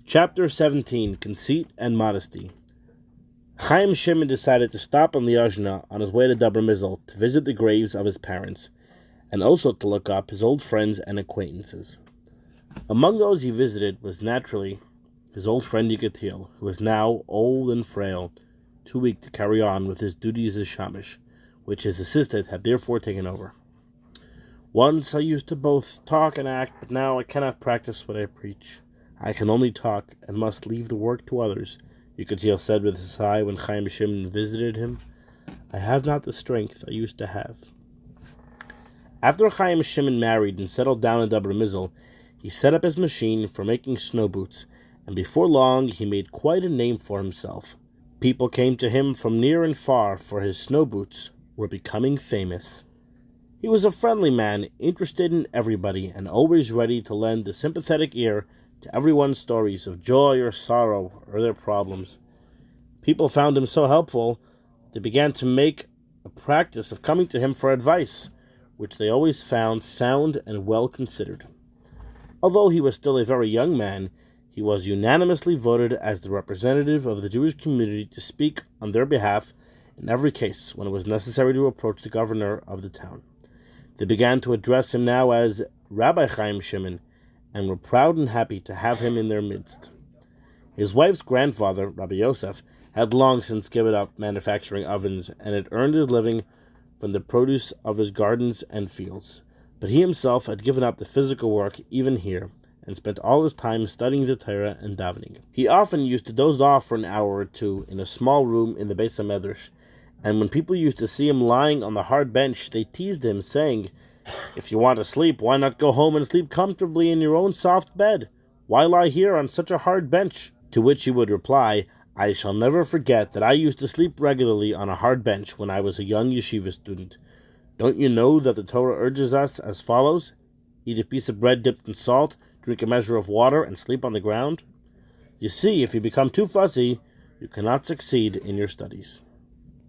Chapter 17, Conceit and Modesty. Chaim Shimon decided to stop in Liozna on his way to Dabra Mizl to visit the graves of his parents, and also to look up his old friends and acquaintances. Among those he visited was naturally his old friend Yekatiel, who was now old and frail, too weak to carry on with his duties as shamish, which his assistant had therefore taken over. Once I used to both talk and act, but now I cannot practice what I preach. I can only talk, and must leave the work to others, Yekatiel said with a sigh when Chaim Shimon visited him. I have not the strength I used to have. After Chaim Shimon married and settled down in Dabra Mizl, he set up his machine for making snow boots, and before long he made quite a name for himself. People came to him from near and far, for his snow boots were becoming famous. He was a friendly man, interested in everybody, and always ready to lend a sympathetic ear to everyone's stories of joy or sorrow or their problems. People found him so helpful, they began to make a practice of coming to him for advice, which they always found sound and well considered. Although he was still a very young man, he was unanimously voted as the representative of the Jewish community to speak on their behalf in every case when it was necessary to approach the governor of the town. They began to address him now as Rabbi Chaim Shimon, and were proud and happy to have him in their midst. His wife's grandfather, Rabbi Yosef, had long since given up manufacturing ovens and had earned his living from the produce of his gardens and fields. But he himself had given up the physical work even here, and spent all his time studying the Torah and davening. He often used to doze off for an hour or two in a small room in the Beis HaMedrash, and when people used to see him lying on the hard bench, they teased him, saying, "If you want to sleep, why not go home and sleep comfortably in your own soft bed? Why lie here on such a hard bench?" To which he would reply, "I shall never forget that I used to sleep regularly on a hard bench when I was a young yeshiva student. Don't you know that the Torah urges us as follows? Eat a piece of bread dipped in salt, drink a measure of water, and sleep on the ground? You see, if you become too fussy, you cannot succeed in your studies."